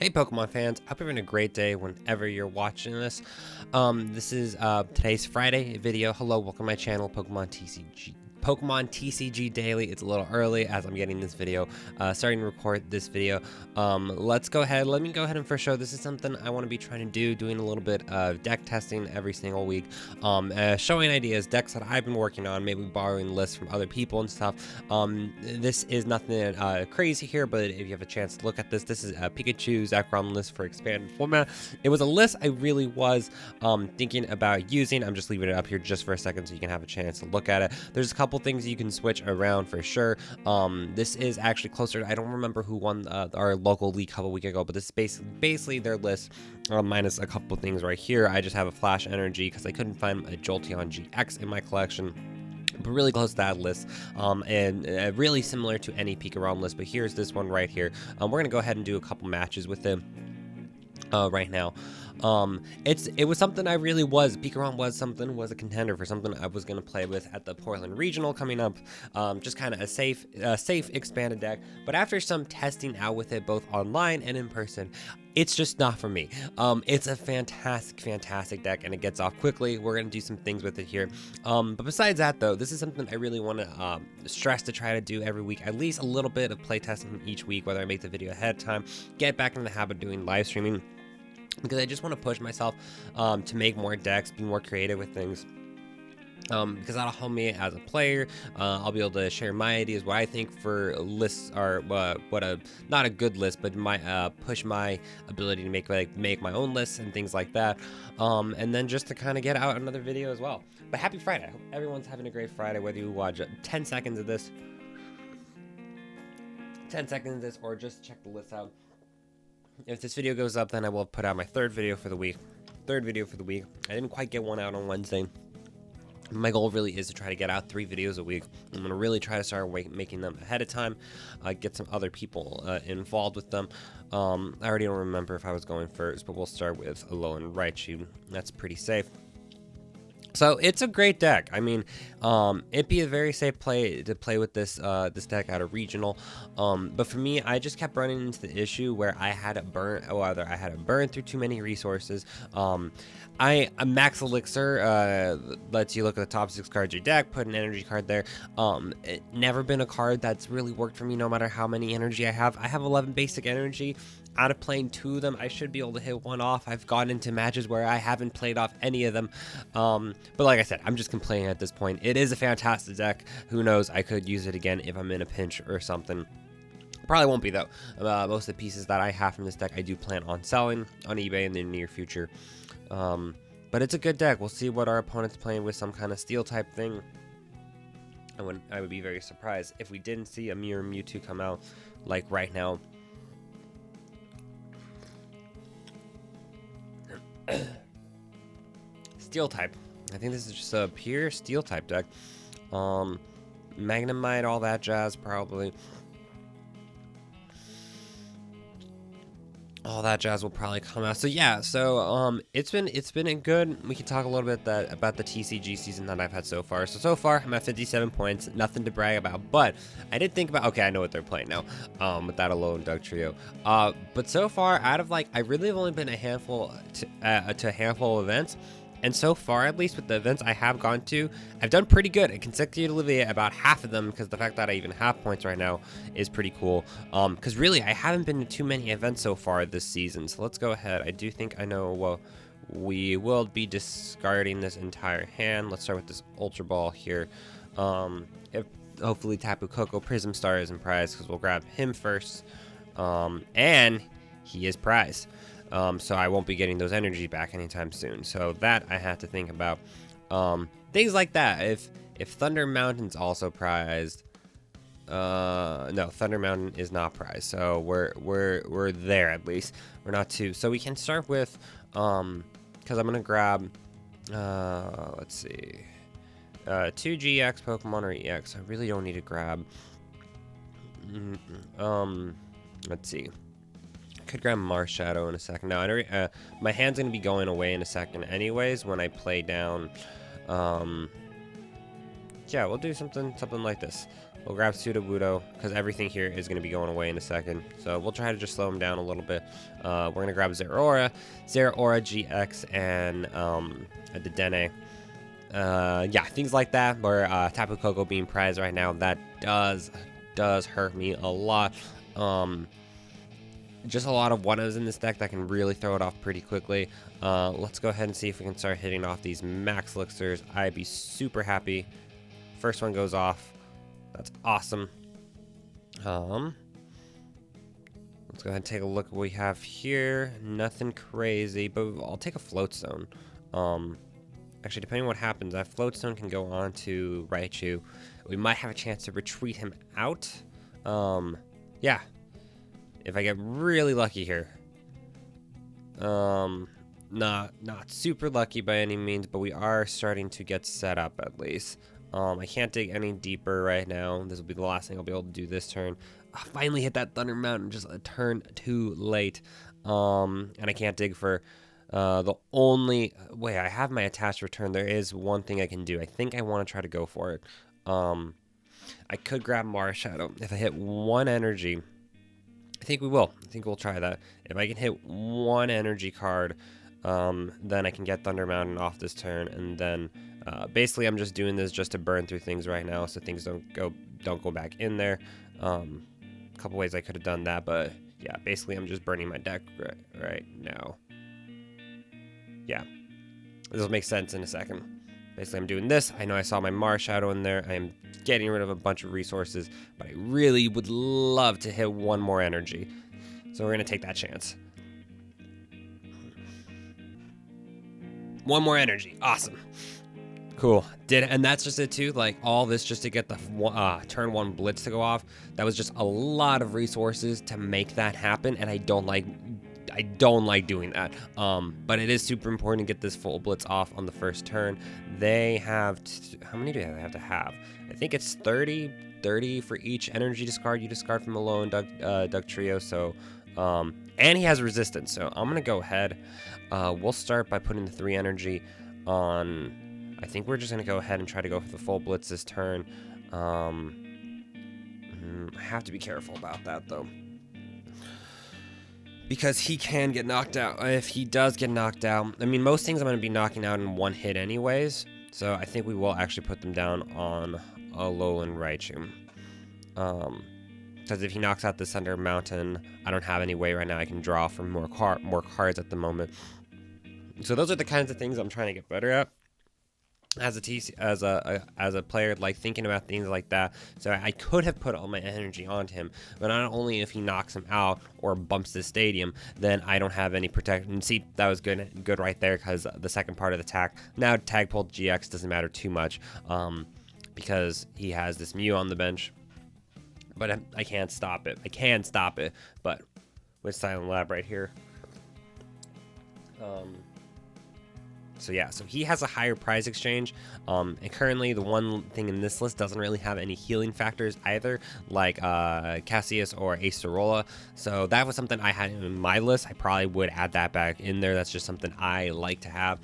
Hey Pokemon fans, I hope you're having a great day whenever you're watching this. This is today's Friday video. Hello, welcome to my channel, Pokemon TCG Daily. It's a little early as I'm getting this video, starting to record this video. Let me go ahead and first show this is something I want to be trying to do, doing a little bit of deck testing every single week, showing ideas, decks that I've been working on, maybe borrowing lists from other people and stuff. This is nothing crazy here, but if you have a chance to look at this, this is a Pikachu Zekrom list for expanded format. It was a list I really was thinking about using. I'm just leaving it up here just for a second so you can have a chance to look at it. There's a couple things you can switch around for sure. This is actually closer to, I don't remember who won our local league a couple weeks ago, but this is basically their list, minus a couple things right here. I just have a Flash Energy because I couldn't find a Jolteon GX in my collection, but really close to that list, and really similar to any Pikachu list. But here's this one right here. We're gonna go ahead and do a couple matches with it right now. It was something I really was. Pikachu was a contender for something I was gonna play with at the Portland Regional coming up. Just kind of a safe expanded deck. But after some testing out with it, both online and in person, it's just not for me. It's a fantastic deck, and it gets off quickly. We're gonna do some things with it here. But besides that, though, this is something I really want to stress to try to do every week, at least a little bit of playtesting each week, whether I make the video ahead of time, get back in the habit of doing live streaming, because I just want to push myself to make more decks, be more creative with things. Because that'll help me as a player. I'll be able to share my ideas, what I think for lists are, not a good list, but my push my ability to make my own lists and things like that. And then just to kind of get out another video as well. But happy Friday! I hope everyone's having a great Friday, whether you watch 10 seconds of this, or just check the list out. If this video goes up, then I will put out my third video for the week. I didn't quite get one out on Wednesday. My goal really is to try to get out 3 videos a week. I'm going to really try to start making them ahead of time, get some other people involved with them. I already don't remember if I was going first, but we'll start with Alolan Raichu. That's pretty safe. So it's a great deck. I mean, it'd be a very safe play to play with this deck at a regional. But for me, I just kept running into the issue where I had to burn through too many resources. A Max Elixir lets you look at the top 6 cards of your deck, put an energy card there. It never been a card that's really worked for me, no matter how many energy I have. I have 11 basic energy. Out of playing 2 of them, I should be able to hit 1 off. I've gotten into matches where I haven't played off any of them. But like I said, I'm just complaining at this point. It is a fantastic deck. Who knows? I could use it again if I'm in a pinch or something. Probably won't be, though. Most of the pieces that I have from this deck, I do plan on selling on eBay in the near future. But it's a good deck. We'll see what our opponent's playing with, some kind of steel type thing. I would be very surprised if we didn't see a Mirror Mewtwo come out like right now. Steel type. I think this is just a pure steel type deck. Magnemite, all that jazz, probably. All that jazz will probably come out. So yeah, it's been a good. We can talk a little bit about the TCG season that I've had so far. So far I'm at 57 points, nothing to brag about. But I did think about, okay, I know what they're playing now, with that Alolan Dugtrio. But so far, out of I really have only been a handful to a handful of events. And so far, at least with the events I have gone to, I've done pretty good and consecutively about half of them, because the fact that I even have points right now is pretty cool. Because really, I haven't been to too many events so far this season. So let's go ahead. I do think I know, well, we will be discarding this entire hand. Let's start with this Ultra Ball here. If hopefully Tapu Koko Prism Star isn't prized, because we'll grab him first. And he is prized. So I won't be getting those energy back anytime soon. So that I have to think about. Things like that. If Thunder Mountain's also prized, no, Thunder Mountain is not prized. So we're there at least. We're not too. So we can start with, because I'm gonna grab, let's see, 2 GX Pokemon or EX. I really don't need to grab. Let's see. Could grab Marshadow in a second. Now, my hand's gonna be going away in a second, anyways. When I play down, yeah, we'll do something like this. We'll grab Sudowoodo because everything here is going to be going away in a second. So we'll try to just slow him down a little bit. We're going to grab Zeraora GX, and a Dedenne. Yeah, things like that. Where Tapu Koko being prized right now, that does hurt me a lot. Just a lot of one-ohs in this deck that can really throw it off pretty quickly. Let's go ahead and see if we can start hitting off these max elixirs. I'd be super happy. First one goes off. That's awesome. Let's go ahead and take a look at what we have here. Nothing crazy, but I'll take a Float Stone. Actually, depending on what happens, that Float Stone can go on to Raichu. We might have a chance to retreat him out. Yeah. If I get really lucky here. Not super lucky by any means, but we are starting to get set up at least. I can't dig any deeper right now. This will be the last thing I'll be able to do this turn. I finally hit that Thunder Mountain just a turn too late. And I can't dig for the only way I have my attached return. There is one thing I can do. I think I want to try to go for it. I could grab Marshadow. If I hit one energy, I think we will. I think we'll try that. If I can hit one energy card, then I can get Thunder Mountain off this turn, and then basically I'm just doing this just to burn through things right now, so things don't go back in there. A couple ways I could have done that, but yeah, basically I'm just burning my deck right now. Yeah, this will make sense in a second. Basically, I'm doing this. I know I saw my Marshadow in there. I am getting rid of a bunch of resources, but I really would love to hit one more energy. So we're going to take that chance. One more energy. Awesome. Cool. And that's just it too. Like all this just to get the turn 1 blitz to go off. That was just a lot of resources to make that happen, and I don't like doing that. But it is super important to get this full blitz off on the first turn. They have how many do they have to have? I think it's 30 for each energy discard you discard from the low and Doug trio. So and he has resistance, so I'm gonna go ahead. We'll start by putting the 3 energy on. I think we're just gonna go ahead and try to go for the full blitz this turn. I have to be careful about that though, because he can get knocked out. If he does get knocked out, I mean, most things I'm going to be knocking out in one hit anyways, so I think we will actually put them down on a Alolan Raichu. Because if he knocks out the Thunder Mountain, I don't have any way right now I can draw from more cards at the moment. So those are the kinds of things I'm trying to get better at as a player, like thinking about things like that. So I could have put all my energy onto him, but not only if he knocks him out or bumps the stadium, then I don't have any protection. See, that was good right there, because the second part of the attack, now Tagpole GX doesn't matter too much, because he has this Mew on the bench, but I can't stop it. I can stop it, but with Silent Lab right here. So yeah, so he has a higher prize exchange, and currently the one thing in this list doesn't really have any healing factors either, like Cassius or Acerola. So that was something I had in my list. I probably would add that back in there. That's just something I like to have.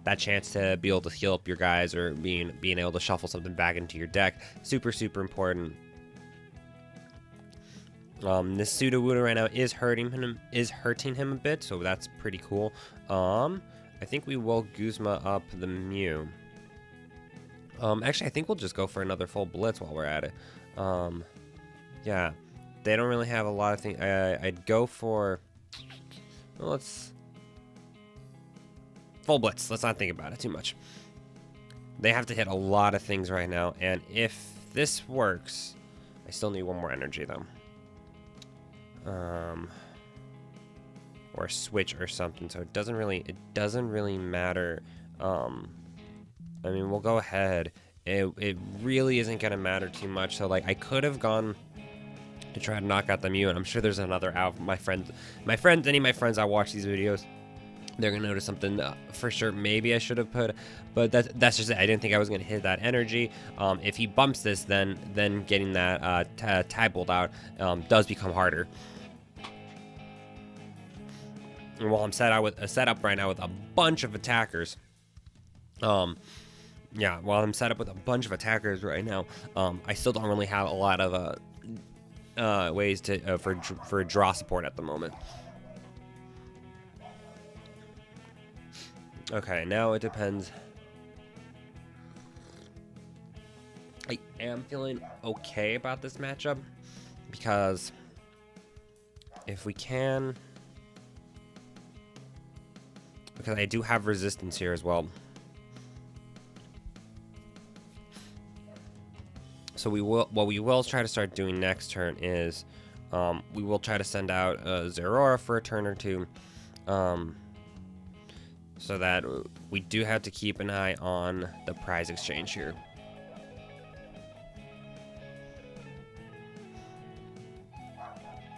That chance to be able to heal up your guys, or being able to shuffle something back into your deck, super important. This Sudowoodo right now is hurting him a bit, so that's pretty cool. I think we will Guzma up the Mew. Actually, I think we'll just go for another full blitz while we're at it. Yeah, they don't really have a lot of things. I'd go for, well, let's full blitz. Let's not think about it too much. They have to hit a lot of things right now, and if this works, I still need one more energy though. Or a switch or something, so it doesn't really matter. I mean, we'll go ahead. It really isn't gonna matter too much. So like, I could have gone to try to knock out the Mew, and I'm sure there's another out. Any of my friends that watch these videos, they're gonna notice something for sure. Maybe I should have put, but that's just it. I didn't think I was gonna hit that energy. If he bumps this, then getting that Tadpole out does become harder. And while I'm set up right now with a bunch of attackers, Yeah, while I'm set up with a bunch of attackers right now, I still don't really have a lot of ways to for draw support at the moment. Okay, now it depends. I am feeling okay about this matchup because if we can, because I do have resistance here as well. So we will try to start doing next turn is we will try to send out Zerora for a turn or two, so that we do have to keep an eye on the prize exchange here.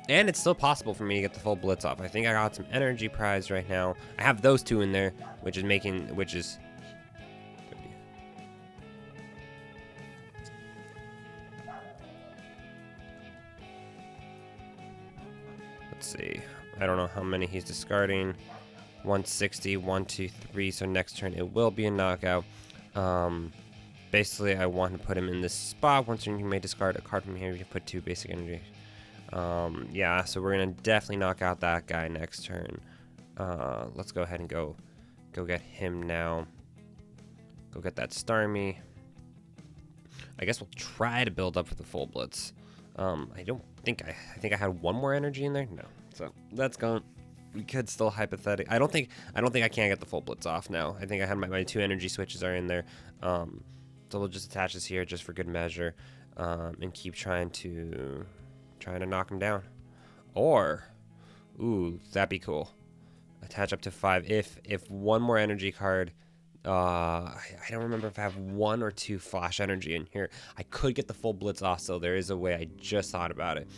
And it's still possible for me to get the full blitz off. I think I got some energy prize right now. I have those two in there, which is let's see. I don't know how many he's discarding. 160, 1, 2, 3. So next turn it will be a knockout. Basically, I want to put him in this spot. Once you may discard a card from here, you can put 2 basic energy. Yeah, so we're gonna definitely knock out that guy next turn. Let's go ahead and go get him now. Go get that Starmie. I guess we'll try to build up for the full blitz. I think I had 1 more energy in there. No, so that's gone. We could still hypothetically. I don't think I can get the full blitz off now. I think I had my 2 energy switches are in there. So we'll just attach this here just for good measure, and keep trying to knock him down. Or, ooh, that'd be cool. Attach up to 5. If 1 more energy card. I don't remember if I have 1 or 2 flash energy in here. I could get the full blitz off, so there is a way. I just thought about it.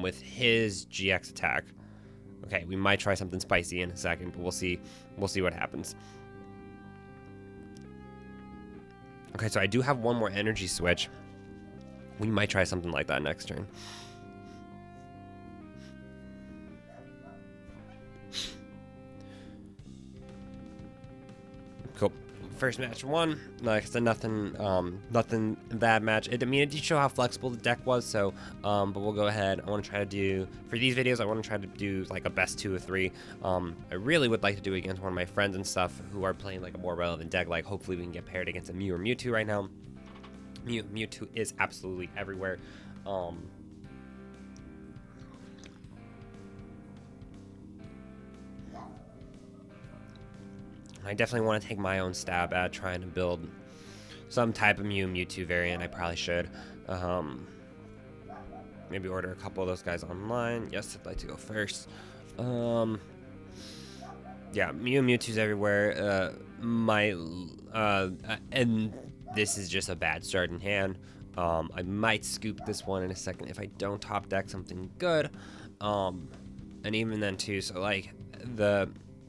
With his GX attack. Okay, we might try something spicy in a second, but we'll see what happens. Okay, so I do have 1 more energy switch. We might try something like that next turn. Cool. First match won. Like I said, nothing that match. I mean, it did show how flexible the deck was. So, but we'll go ahead. I want to try to do for these videos. I want to try to do like a best 2 of 3. I really would like to do it against one of my friends and stuff who are playing like a more relevant deck. Like hopefully we can get paired against a Mew or Mewtwo right now. Mewtwo is absolutely everywhere. I definitely want to take my own stab at trying to build some type of Mewtwo variant. I probably should. Maybe order a couple of those guys online. Yes, I'd like to go first. Yeah, Mewtwo's everywhere. And this is just a bad start in hand. I might scoop this one in a second if I don't top deck something good. And even then too, so like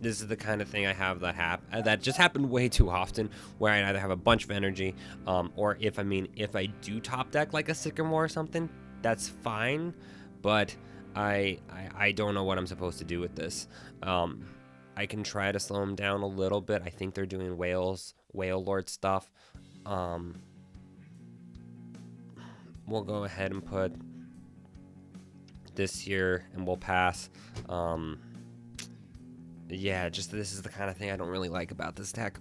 this is the kind of thing I have that just happened way too often, where I either have a bunch of energy, or if I do top deck like a Sycamore or something, that's fine, but I don't know what I'm supposed to do with this. I can try to slow them down a little bit. I think they're doing Whale Lord stuff. We'll go ahead and put this here, and we'll pass. Yeah, just this is the kind of thing I don't really like about this deck.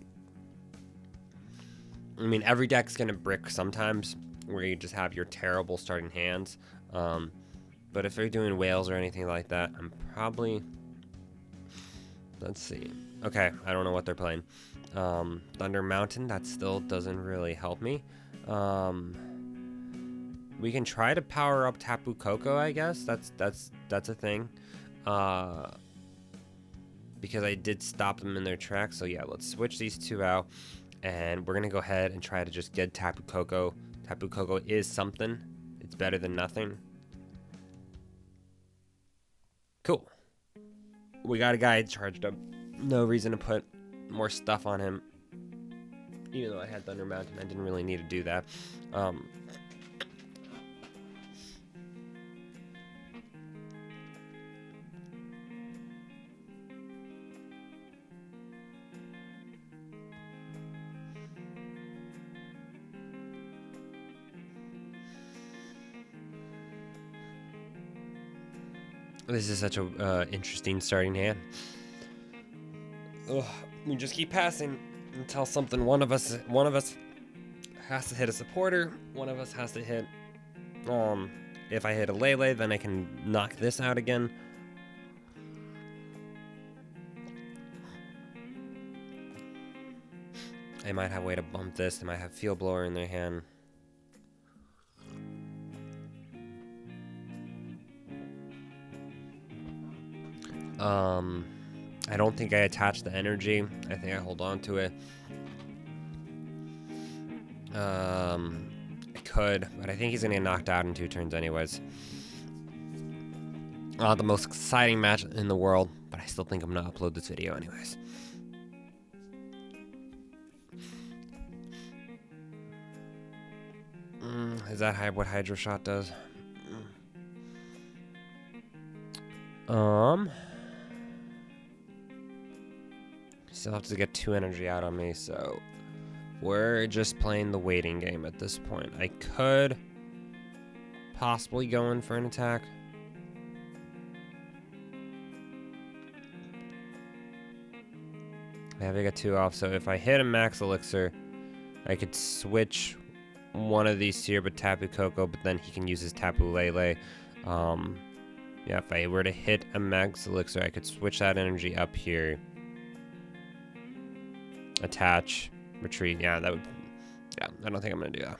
I mean, every deck's gonna brick sometimes, where you just have your terrible starting hands. But if they're doing whales or anything like that, I'm probably... Let's see. Okay, I don't know what they're playing. Thunder Mountain, that still doesn't really help me. We can try to power up Tapu Koko, I guess. That's a thing. Because I did stop them in their tracks. So yeah, let's switch these 2 out, and we're gonna go ahead and try to just get Tapu Koko. Tapu Koko is something. It's better than nothing. Cool. We got a guy charged up. No reason to put more stuff on him. Even though I had Thunder Mountain, I didn't really need to do that. This is such a interesting starting hand. Ugh, we just keep passing until something. One of us has to hit a supporter. One of us has to hit. If I hit a Lele, then I can knock this out again. They might have a way to bump this. They might have Field Blower in their hand. I don't think I attach the energy. I think I hold on to it. I could, but I think he's gonna get knocked out in 2 turns anyways. The most exciting match in the world, but I still think I'm gonna upload this video anyways. Is that what Hydro Shot does? Still have to get 2 energy out on me, so we're just playing the waiting game at this point. I could possibly go in for an attack. I have to get 2 off, so if I hit a Max Elixir, I could switch one of these here, but Tapu Koko, but then he can use his Tapu Lele. Yeah, if I were to hit a Max Elixir, I could switch that energy up here. Attach, retreat. Yeah, that would. Yeah, I don't think I'm gonna do that.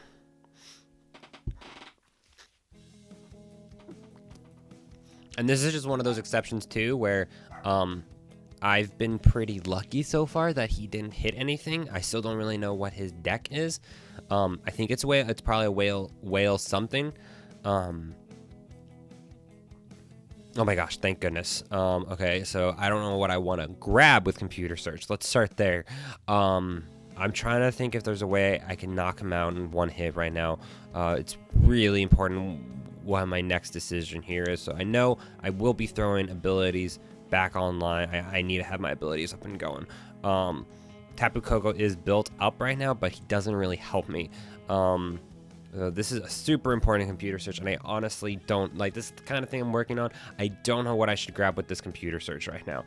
And this is just one of those exceptions too, where I've been pretty lucky so far that he didn't hit anything. I still don't really know what his deck is. I think it's probably a whale something. Oh my gosh, thank goodness. Okay, so I don't know what I want to grab with computer search. Let's start there. I'm trying to think if there's a way I can knock him out in 1 hit right now. It's really important what my next decision here is. So I know I will be throwing abilities back online. I need to have my abilities up and going. Tapu Koko is built up right now, but he doesn't really help me. This is a super important computer search, and I honestly don't like this kind of thing I'm working on. I don't know what I should grab with this computer search right now.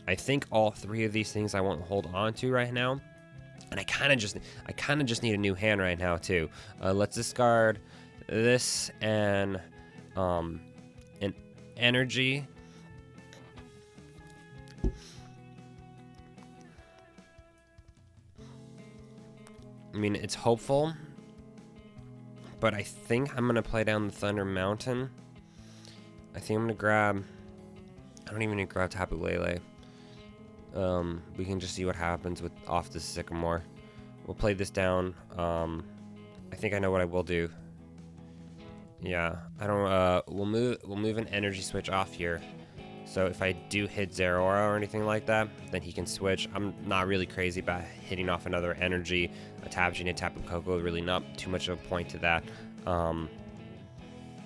I think all 3 of these things I won't hold on to right now, and I kind of just need a new hand right now too. Let's discard this and an energy. I mean, it's hopeful, but I think I'm going to play down the Thunder Mountain. I think I'm going to grab... I don't even need to grab Tapu Lele. We can just see what happens off the Sycamore. We'll play this down. I think I know what I will do. Yeah, I don't... we'll move an energy switch off here. So if I do hit Zeraora or anything like that, then he can switch. I'm not really crazy about hitting off another energy. Attaching a Tapu Koko, really not too much of a point to that.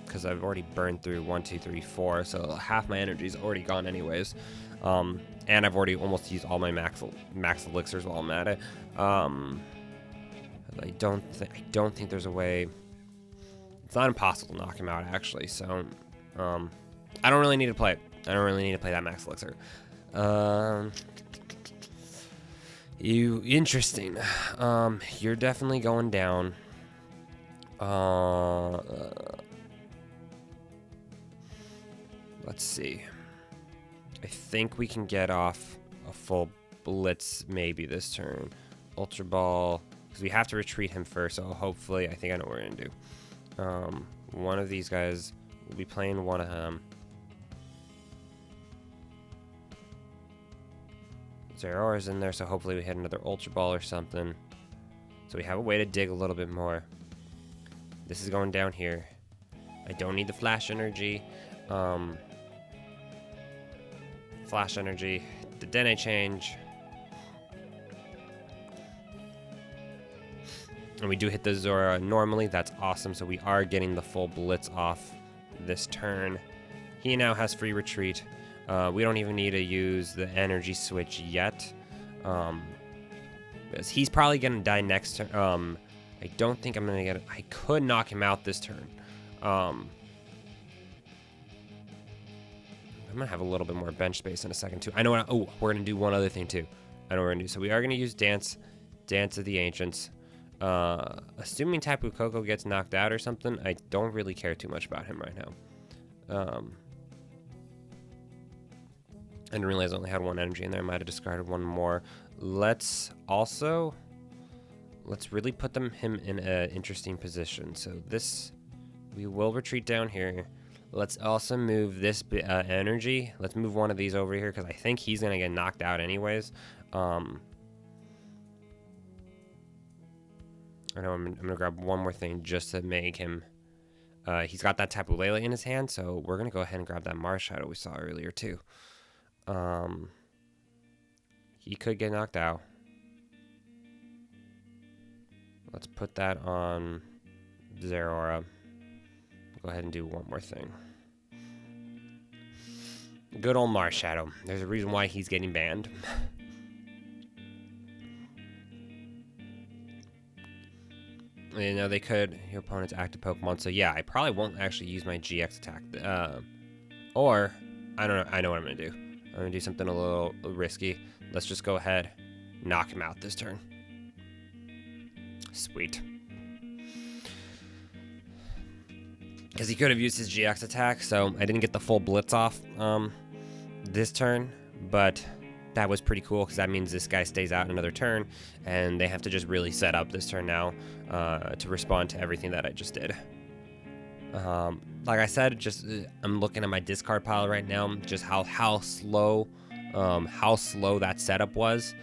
Because I've already burned through 1, 2, 3, 4, so half my energy's already gone anyways. And I've already almost used all my max elixirs while I'm at it. I don't think there's a way. It's not impossible to knock him out actually. So I don't really need to play it. I don't really need to play that max elixir. Interesting. You're definitely going down. Let's see. I think we can get off a full blitz maybe this turn. Ultra Ball, because we have to retreat him first. So hopefully, I think I know what we're gonna do. One of these guys will be playing one of them. Zeraora is in there, so hopefully we hit another Ultra Ball or something. So we have a way to dig a little bit more. This is going down here. I don't need the Flash Energy. Flash Energy. The Dene change. And we do hit the Zora normally. That's awesome. So we are getting the full Blitz off this turn. He now has free retreat. We don't even need to use the energy switch yet. Because he's probably going to die next turn. I don't think I'm going to get it. I could knock him out this turn. I'm gonna have a little bit more bench space in a second too. I know what. Oh, we're gonna do one other thing too. I know what we're gonna do. So we are gonna use Dance of the Ancients. Assuming Tapu Koko gets knocked out or something, I don't really care too much about him right now. I didn't realize I only had one energy in there. I might have discarded one more. Let's really put him in an interesting position. So this, we will retreat down here. Let's also move this energy. Let's move one of these over here because I think he's gonna get knocked out anyways. I know I'm gonna grab one more thing just to make him. He's got that Tapu Lele in his hand, so we're gonna go ahead and grab that Mars Shadow we saw earlier too. He could get knocked out. Let's put that on Zeraora. Go ahead and do one more thing. Good old Mars Shadow. There's a reason why he's getting banned. You know, they could, your opponent's active Pokemon. So yeah, I probably won't actually use my GX attack. Or, I don't know, I know what I'm going to do. I'm going to do something a little risky. Let's just go ahead, knock him out this turn. Sweet. Because he could have used his GX attack, so I didn't get the full blitz off this turn, but that was pretty cool because that means this guy stays out another turn, and they have to just really set up this turn now to respond to everything that I just did. Like I said, just I'm looking at my discard pile right now, just how slow that setup was.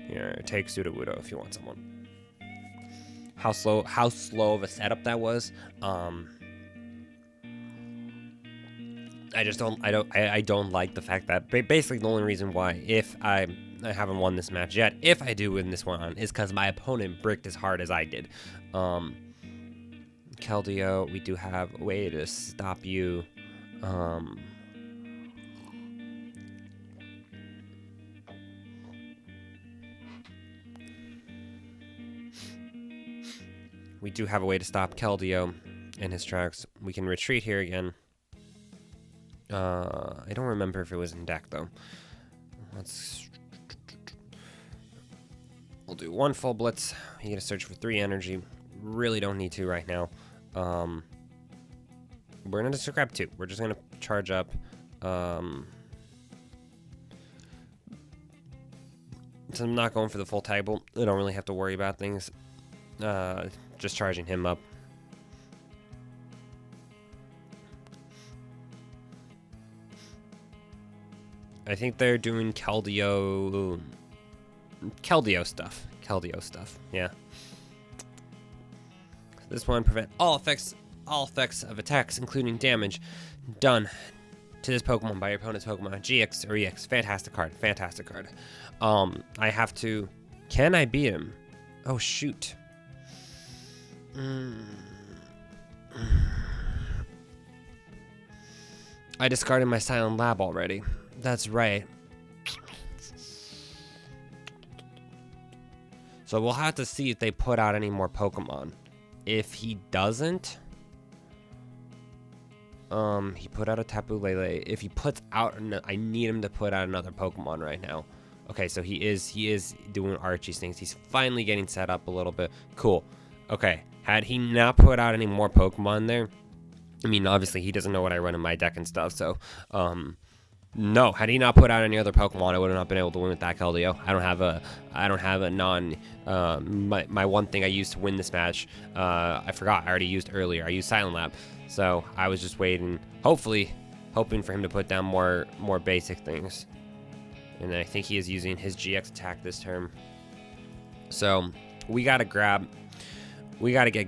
Here, take Sudowoodo if you want someone. How slow of a setup that was. I don't like the fact that basically the only reason why, if I haven't won this match yet, if I do win this one, is because my opponent bricked as hard as I did. Keldeo, we do have a way to stop you. We do have a way to stop Keldeo in his tracks. We can retreat here again. I don't remember if it was in deck though. We'll do one full blitz. You gotta search for 3 energy. Really don't need to right now. We're gonna just grab 2. We're just gonna charge up. So I'm not going for the full table. I don't really have to worry about things. Just charging him up. I think they're doing Keldeo stuff. Yeah. This one prevent all effects of attacks, including damage, done to this Pokemon by your opponent's Pokemon. GX or EX. Fantastic card. I have to. Can I beat him? Oh shoot. I discarded my Silent Lab already. That's right. So we'll have to see if they put out any more Pokemon. If he doesn't, he put out a Tapu Lele. If he puts out, I need him to put out another Pokemon right now. Okay, so he is doing Archie's things. He's finally getting set up a little bit. Cool. Okay, had he not put out any more Pokemon there, I mean, obviously he doesn't know what I run in my deck and stuff. So, no, had he not put out any other Pokemon, I would have not been able to win with that Keldeo. I don't have a my one thing I used to win this match. I forgot. I already used earlier. I used Silent Lab. So I was just waiting, hoping for him to put down more basic things. And I think he is using his GX attack this turn. So we gotta get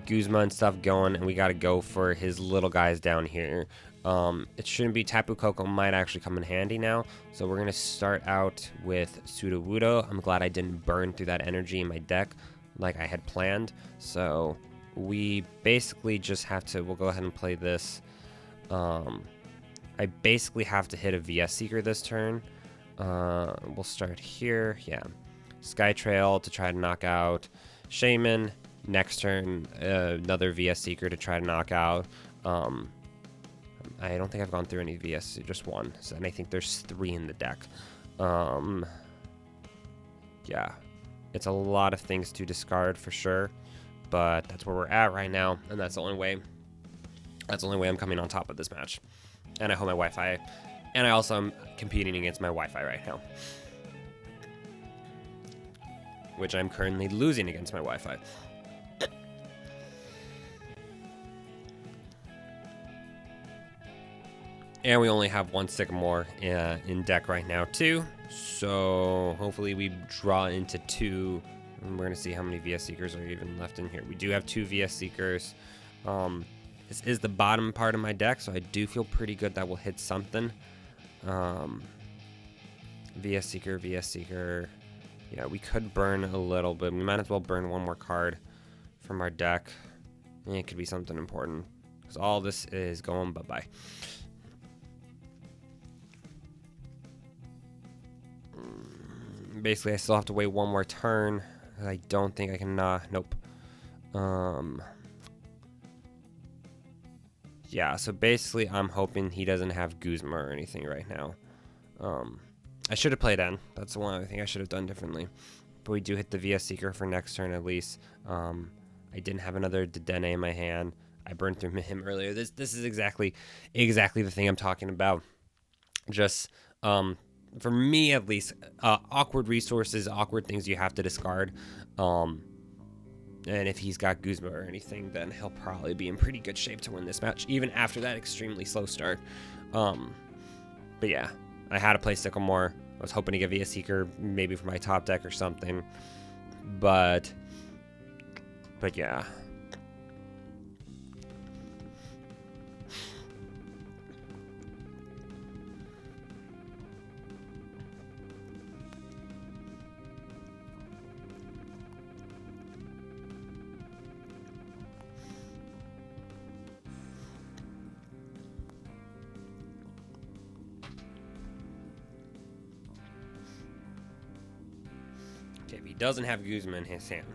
Guzma and stuff going, and we gotta go for his little guys down here. It shouldn't be Tapu Koko, might actually come in handy now. So we're gonna start out with Sudowoodo. I'm glad I didn't burn through that energy in my deck like I had planned. So we basically just have to, we'll go ahead and play this. I basically have to hit a VS Seeker this turn. We'll start here. Yeah. Skytrail to try to knock out Shaman. Next turn, another VS Seeker to try to knock out I don't think I've gone through any VS, just one. So, and I think there's 3 in the deck. Yeah, it's a lot of things to discard for sure, but that's where we're at right now, and that's the only way. That's the only way I'm coming on top of this match. And I hope my Wi-Fi, and I also am competing against my Wi-Fi right now, which I'm currently losing against my Wi-Fi. And we only have 1 Sycamore in deck right now too. So hopefully we draw into 2. And we're going to see how many VS Seekers are even left in here. We do have 2 VS Seekers. This is the bottom part of my deck, so I do feel pretty good that we'll hit something. VS Seeker, VS Seeker. Yeah, we could burn a little bit. We might as well burn 1 more card from our deck. And it could be something important, because all this is going bye-bye. Basically, I still have to wait 1 more turn. I don't think I can, nope. Yeah, so basically, I'm hoping he doesn't have Guzma or anything right now. I should have played N. That's the one other thing I should have done differently. But we do hit the VS Seeker for next turn at least. I didn't have another Dedenne in my hand. I burned through him earlier. This is exactly the thing I'm talking about. Just, for me at least, awkward resources, awkward things you have to discard. And if he's got Guzma or anything, then he'll probably be in pretty good shape to win this match, even after that extremely slow start. But yeah, I had to play Sycamore. I was hoping to get VS Seeker maybe for my top deck or something. But yeah. Okay, if he doesn't have Guzma in his hand.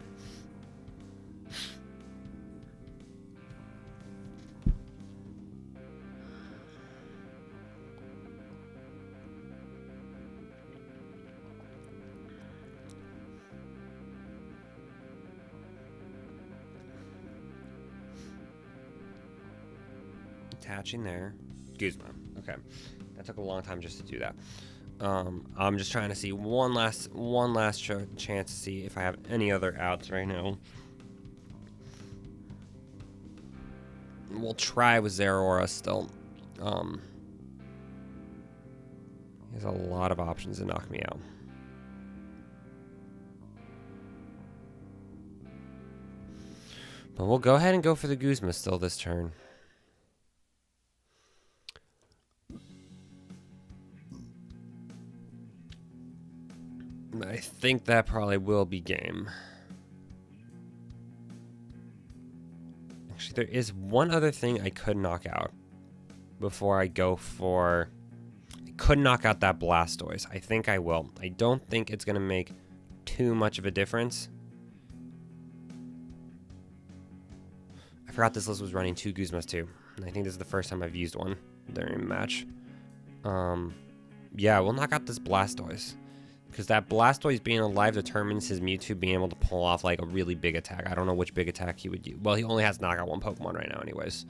Attaching there. Guzma. Okay. That took a long time just to do that. I'm just trying to see one last chance to see if I have any other outs right now. We'll try with Zeraora still. He has a lot of options to knock me out. But we'll go ahead and go for the Guzma still this turn. I think that probably will be game. Actually, there is one other thing I could knock out before I go for... I could knock out that Blastoise. I think I will. I don't think it's going to make too much of a difference. I forgot this list was running 2 Guzmas too. And I think this is the first time I've used one during a match. Yeah, we'll knock out this Blastoise. Because that Blastoise being alive determines his Mewtwo being able to pull off like a really big attack. I don't know which big attack he would use. Well, he only has to knock out 1 Pokemon right now anyways.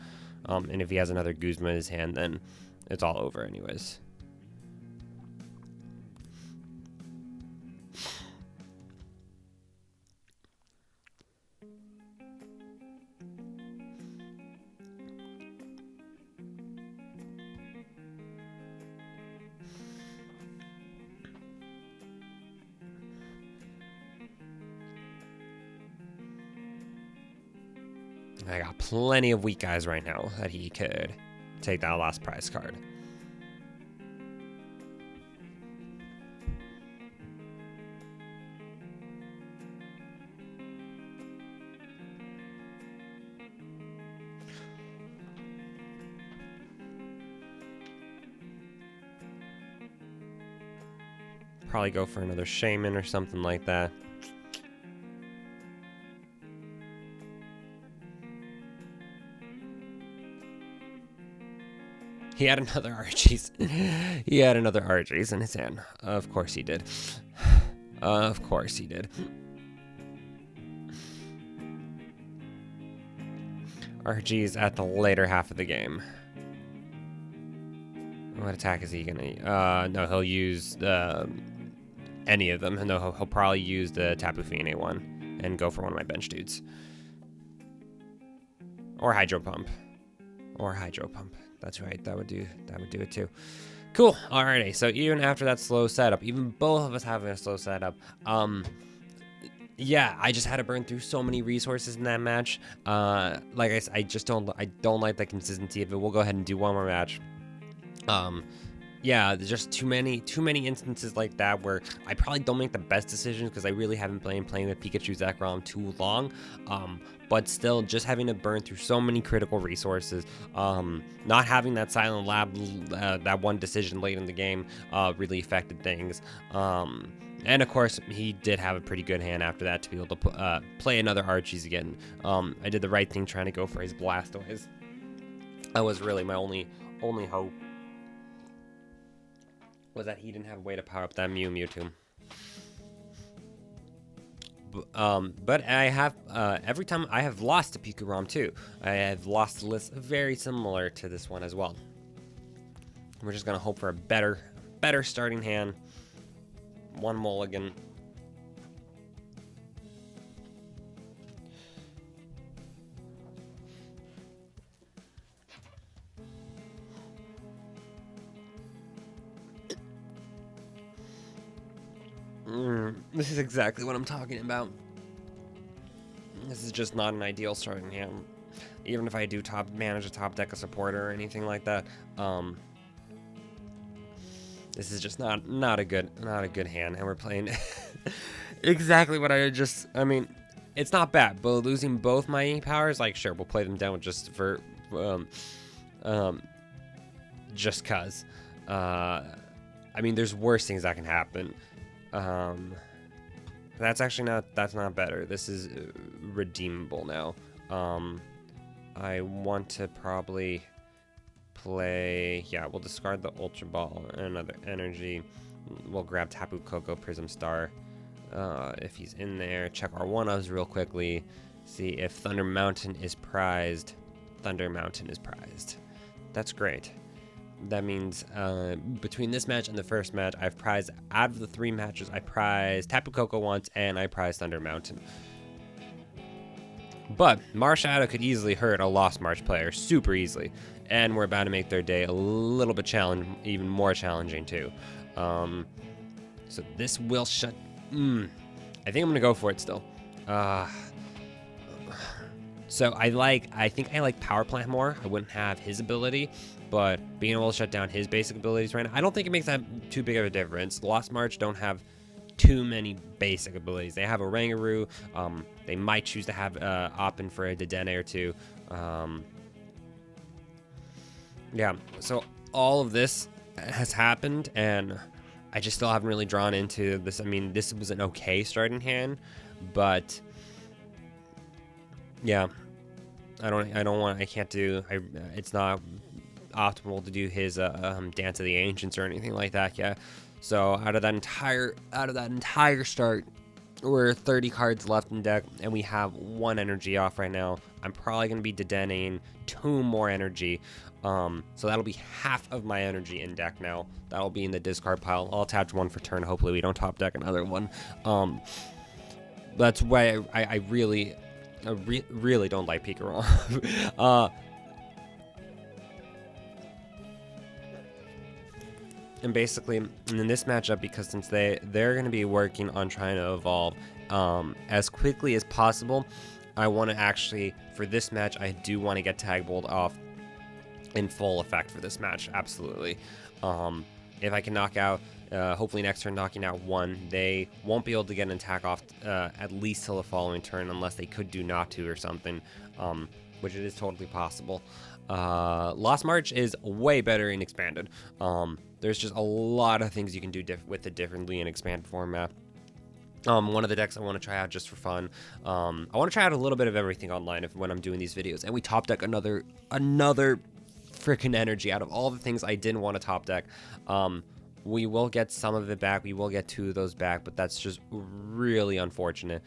And if he has another Guzma in his hand, then it's all over anyways. I got plenty of weak guys right now that he could take that last prize card. Probably go for another Shaman or something like that. He had another Archie's. He had another Archie's in his hand. Of course he did. Of course he did. Archie's at the later half of the game. What attack is he gonna? No, he'll use any of them. No, he'll probably use the Tapu Fini one and go for one of my bench dudes. Or Hydro Pump. Or Hydro Pump. That's right. That would do it too. Cool. Alrighty. So even after that slow setup, even both of us having a slow setup, yeah, I just had to burn through so many resources in that match. Like I said, I don't like the consistency of it. We'll go ahead and do one more match. Yeah, there's just too many instances like that where I probably don't make the best decisions because I really haven't been playing with Pikachu Zekrom too long. But still, just having to burn through so many critical resources, not having that silent lab, that one decision late in the game, really affected things. And of course, he did have a pretty good hand after that to be able to play another Archie's again. I did the right thing trying to go for his Blastoise. That was really my only hope. Was that he didn't have a way to power up that Mewtwo. But I have, every time I have lost to Pikarom too. I have lost a list very similar to this one as well. We're just going to hope for a better starting hand. One mulligan. This is exactly what I'm talking about. This is just not an ideal starting hand. Even if I do manage a top deck a supporter or anything like that, this is just not a good hand, and we're playing exactly what I mean, it's not bad, but losing both my powers, like, sure, we'll play them down just for just cuz. I mean, there's worse things that can happen. That's not better. This is redeemable now. I want to probably play, yeah, we'll discard the Ultra Ball and another energy. We'll grab Tapu Koko Prism Star. If he's in there, check our 1-ofs real quickly. See if Thunder Mountain is prized. Thunder Mountain is prized. That's great. That means between this match and the first match, I've prized, out of the 3 matches, I prized Tapu Koko once, and I prized Thunder Mountain. But Marshadow could easily hurt a Lost March player, super easily. And we're about to make their day a little bit even more challenging too. So this will shut... I think I'm going to go for it still. So I think I like Power Plant more. I wouldn't have his ability, but being able to shut down his basic abilities right now, I don't think it makes that too big of a difference. Lost March don't have too many basic abilities. They have a Rangaroo. They might choose to have Oppen for a Dedenne or two. Yeah, so all of this has happened, and I just still haven't really drawn into this. I mean, this was an okay starting hand, but yeah, it's not optimal to do his Dance of the Ancients or anything like that. Yeah, so out of that entire start, we're 30 cards left in deck, and we have 1 energy off right now. I'm probably gonna be Dedenning 2 more energy, so that'll be half of my energy in deck now. That'll be in the discard pile. I'll attach 1 for turn. Hopefully we don't top deck another one. That's why I really don't like Pikarom. And basically, in this matchup, because since they're going to be working on trying to evolve as quickly as possible, I want to actually, for this match, I do want to get Tag Bolt off in full effect for this match, absolutely. If I can knock out, hopefully next turn knocking out 1, they won't be able to get an attack off at least till the following turn, unless they could do not to or something, which it is totally possible. Lost March is way better in Expanded. There's just a lot of things you can do with the differently in Expanded format. One of the decks I want to try out just for fun. I want to try out a little bit of everything online when I'm doing these videos, and we top deck another freaking energy out of all the things I didn't want to top deck. We will get some of it back. We will get 2 of those back, but that's just really unfortunate.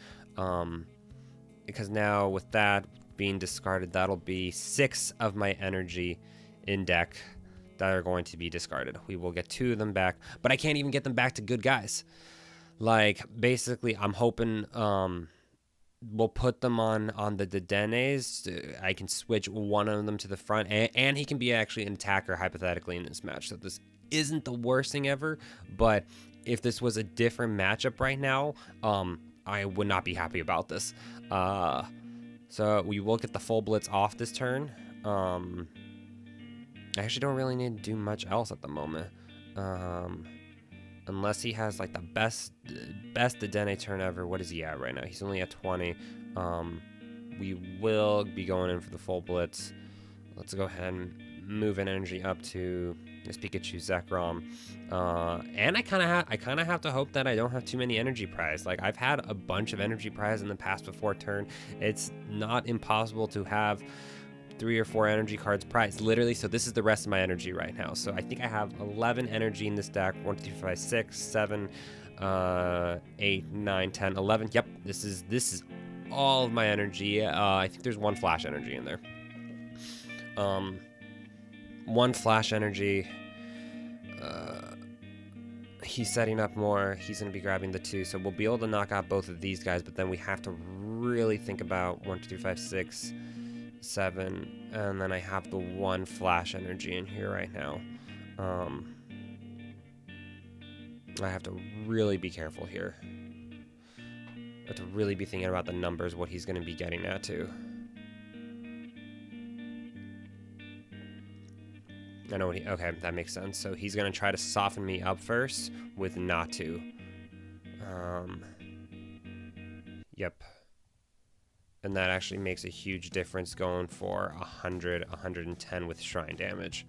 Because now with that being discarded, that'll be 6 of my energy in deck that are going to be discarded. We will get 2 of them back, but I can't even get them back to good guys. Like, basically, I'm hoping we'll put them on the Dedenes. I can switch one of them to the front, and he can be actually an attacker, hypothetically, in this match. So this isn't the worst thing ever, but if this was a different matchup right now, I would not be happy about this. So we will get the full blitz off this turn. I actually don't really need to do much else at the moment. Unless he has like the best Dedenne turn ever. What is he at right now? He's only at 20. We will be going in for the full blitz. Let's go ahead and move an energy up to this Pikachu Zekrom. And I kind of have to hope that I don't have too many energy prize. Like, I've had a bunch of energy prize in the past before turn. It's not impossible to have 3 or 4 energy cards prized, literally. So this is the rest of my energy right now. So I think I have 11 energy in this deck. 1, 2, 3, 4, 5, 6, 7, 8, 9, 10, 11. Yep, this is all of my energy. I think there's 1 flash energy in there. 1 flash energy. He's setting up more. He's going to be grabbing the 2. So we'll be able to knock out both of these guys, but then we have to really think about 1, 2, 3, 5, 6, 7, and then I have the 1 flash energy in here right now. I have to really be careful here. I have to really be thinking about the numbers, what he's going to be getting at too. I know what okay, that makes sense. So he's going to try to soften me up first with not to. Yep. And that actually makes a huge difference going for 100, 110 with shrine damage.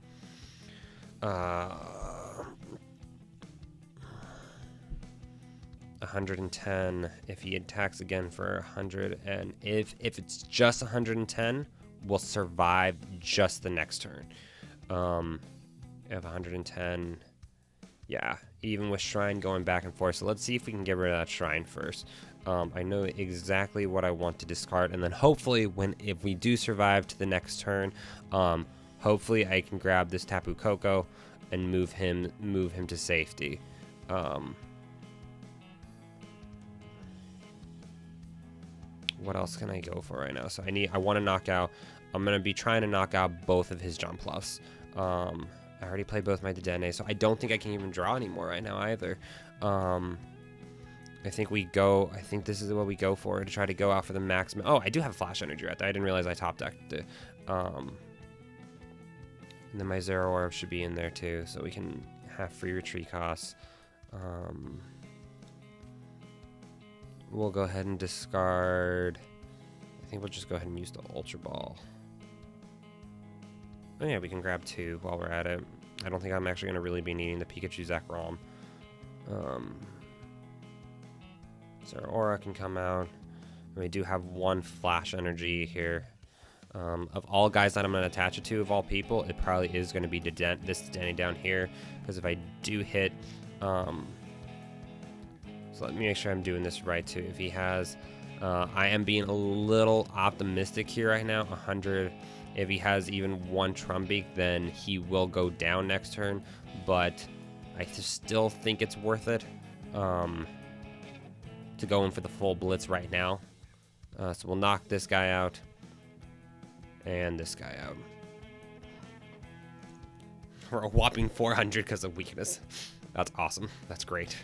110 if he attacks again for 100, and if it's just 110, we'll survive just the next turn. If 110, yeah, even with shrine going back and forth. So let's see if we can get rid of that shrine first. I know exactly what I want to discard, and then hopefully if we do survive to the next turn, hopefully I can grab this Tapu Koko and move him to safety. What else can I go for right now? So I want to knock out. I'm gonna be trying to knock out both of his Jumpluffs. I already played both my Dedenne, so I don't think I can even draw anymore right now either. I think this is what we go for, to try to go out for the maximum. Oh, I do have flash energy right there. I didn't realize I top decked it. And then my Zero Orb should be in there too, so we can have free retreat costs. We'll go ahead and discard. I think we'll just go ahead and use the Ultra Ball. Oh yeah, we can grab 2 while we're at it. I don't think I'm actually going to really be needing the Pikachu Zekrom. So our Aura can come out. We do have 1 flash energy here. Of all guys that I'm going to attach it to, of all people, it probably is going to be this Dedenne down here. Because if I do hit... so let me make sure I'm doing this right too. If he has... I am being a little optimistic here right now. 100... If he has even 1 Trumbeak, then he will go down next turn. But I still think it's worth it to go in for the full blitz right now. So we'll knock this guy out and this guy out. For a whopping 400 because of weakness. That's awesome. That's great.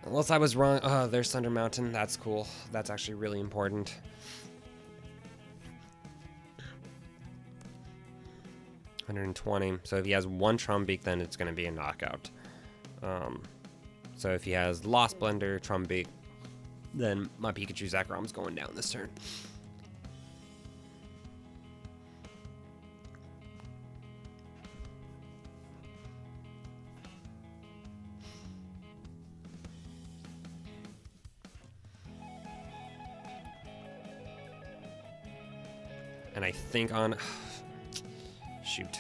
Unless I was wrong. Oh, there's Thunder Mountain. That's cool. That's actually really important. $120. So if he has 1 Trumbeak, then it's going to be a knockout. So if he has Lost Blender, Trumbeak, then my Pikachu Zekrom's going down this turn. And I think on... Shoot.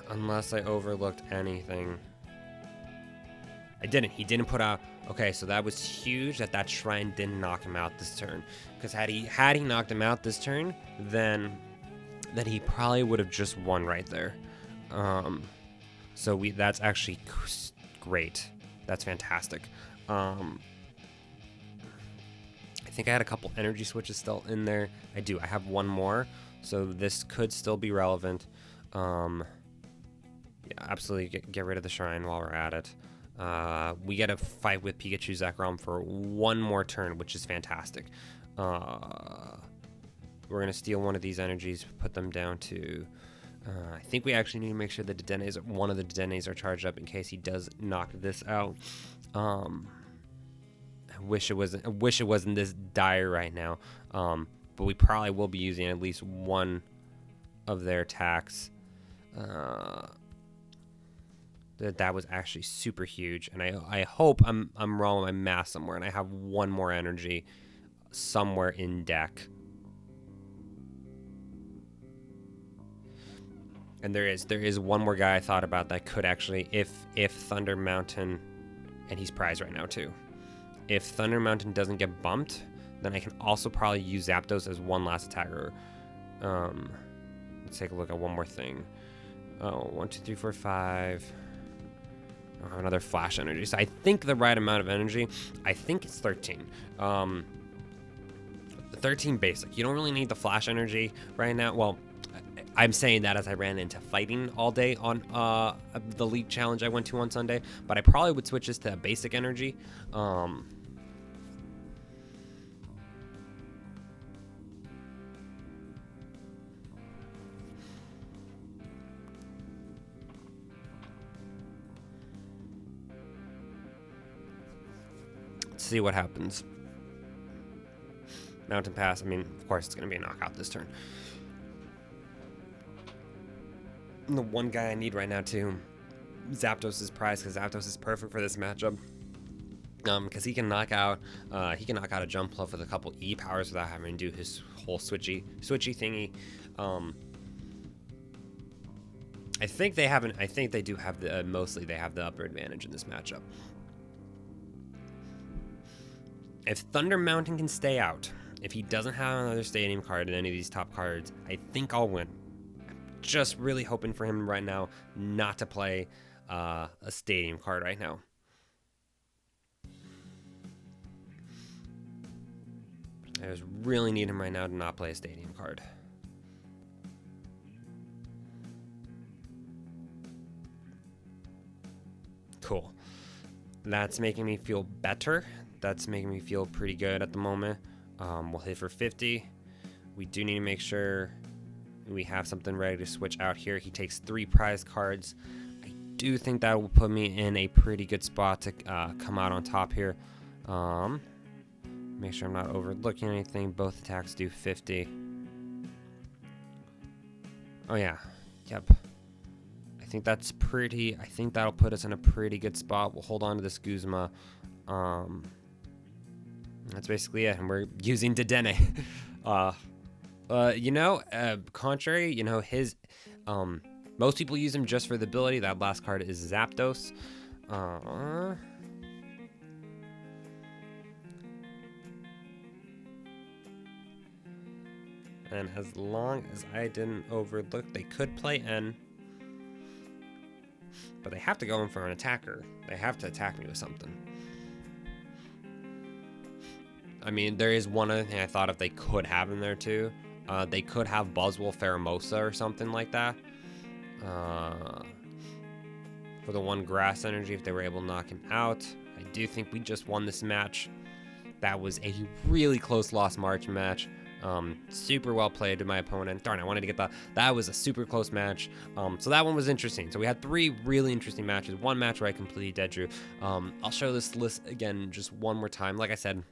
Unless I overlooked anything. I didn't. He didn't put out... Okay, so that was huge that shrine didn't knock him out this turn. Because had he knocked him out this turn, then he probably would have just won right there. So that's actually great. That's fantastic. I think I had a couple energy switches still in there. I do. I have one more, so this could still be relevant. Yeah, absolutely get rid of the shrine while we're at it. We get a fight with Pikachu Zekrom for one more turn, which is fantastic. We're going to steal one of these energies, put them down to... I think we actually need to make sure that one of the Dedenes are charged up in case he does knock this out. I wish it wasn't this dire right now. But we probably will be using at least one of their attacks. That was actually super huge, and I hope I'm wrong with my math somewhere, and I have one more energy somewhere in deck. And there is one more guy I thought about that could actually, if Thunder Mountain, and he's prized right now too. If Thunder Mountain doesn't get bumped, then I can also probably use Zapdos as one last attacker. Let's take a look at one more thing. Oh, 1, 2, 3, 4, 5. I have another flash energy. So I think the right amount of energy, I think it's 13. 13 basic. You don't really need the flash energy right now. Well, I'm saying that as I ran into fighting all day on the league challenge I went to on Sunday, but I probably would switch this to basic energy. Let's see what happens. Mountain Pass, I mean, of course it's going to be a knockout this turn. And the one guy I need right now too, Zapdos is prized because Zapdos is perfect for this matchup. Because he can knock out a Jumpluff with a couple E powers without having to do his whole switchy thingy. I think they haven't. I think they do have the mostly they have the upper advantage in this matchup. If Thunder Mountain can stay out, if he doesn't have another stadium card in any of these top cards, I think I'll win. Just really hoping for him right now not to play a stadium card right now. I just really need him right now to not play a stadium card. Cool. That's making me feel better. That's making me feel pretty good at the moment. We'll hit for 50. We do need to make sure we have something ready to switch out here. He takes 3 prize cards. I do think that will put me in a pretty good spot to come out on top here. Make sure I'm not overlooking anything. Both attacks do 50. Oh yeah, yep. I think that's pretty. I think that'll put us in a pretty good spot. We'll hold on to this Guzma. That's basically it, and we're using Dedenne. Contrary, his, most people use him just for the ability. That last card is Zapdos. And as long as I didn't overlook, they could play N. But they have to go in for an attacker. They have to attack me with something. I mean, there is one other thing I thought if they could have in there too. They could have Buzzwole Pheromosa or something like that. For the one grass energy, if they were able to knock him out. I do think we just won this match. That was a really close loss March match. Super well played to my opponent. Darn, I wanted to get that. That was a super close match. So that one was interesting. So we had 3 really interesting matches. One match where I completely dead drew. I'll show this list again just one more time. Like I said,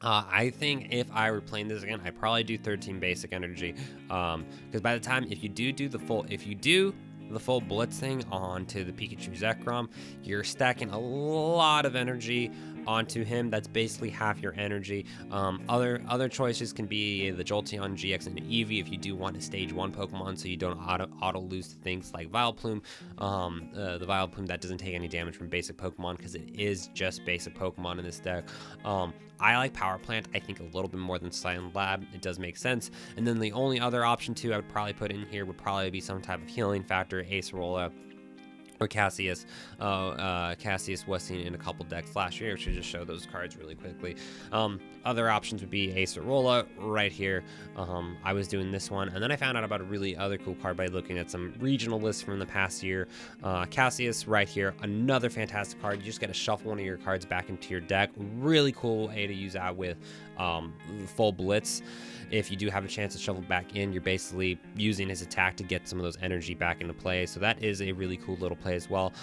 I think if I were playing this again, I'd probably do 13 basic energy. Because by the time, if you do the full blitz thing onto the Pikachu Zekrom, you're stacking a lot of energy onto him. That's basically half your energy. Other choices can be the Jolteon GX and Eevee if you do want to stage 1 Pokemon so you don't auto lose to things like Vileplume. The Vileplume that doesn't take any damage from basic Pokemon because it is just basic Pokemon in this deck. I like Power Plant, I think, a little bit more than Silent Lab. It does make sense. And then the only other option too I would probably put in here would probably be some type of healing factor, Acerola, or Cassius. Cassius was seen in a couple decks last year, which should just show those cards really quickly. Other options would be Acerola right here. I was doing this one, and then I found out about a really other cool card by looking at some regional lists from the past year. Cassius right here, another fantastic card. You just got to shuffle one of your cards back into your deck. Really cool way to use that with full Blitz. If you do have a chance to shuffle back in, you're basically using his attack to get some of those energy back into play. So that is a really cool little play as well.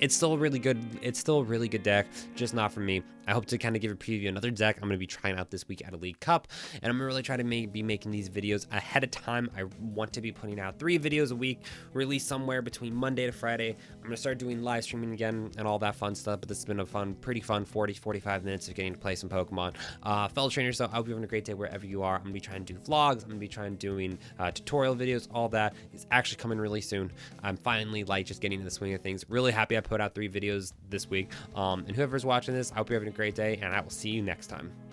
It's still a really good deck, just not for me. I hope to kind of give a preview of another deck I'm going to be trying out this week at a League Cup, and I'm going to really try to be making these videos ahead of time. I want to be putting out 3 videos a week, released somewhere between Monday to Friday. I'm going to start doing live streaming again and all that fun stuff, but this has been a pretty fun 40-45 minutes of getting to play some Pokemon. Fellow trainers, so I hope you're having a great day wherever you are. I'm going to be trying to do vlogs, I'm going to be trying doing tutorial videos. All that is actually coming really soon. I'm finally just getting in the swing of things. Really happy I put out 3 videos this week. And whoever's watching this, I hope you're having a great day, and I will see you next time.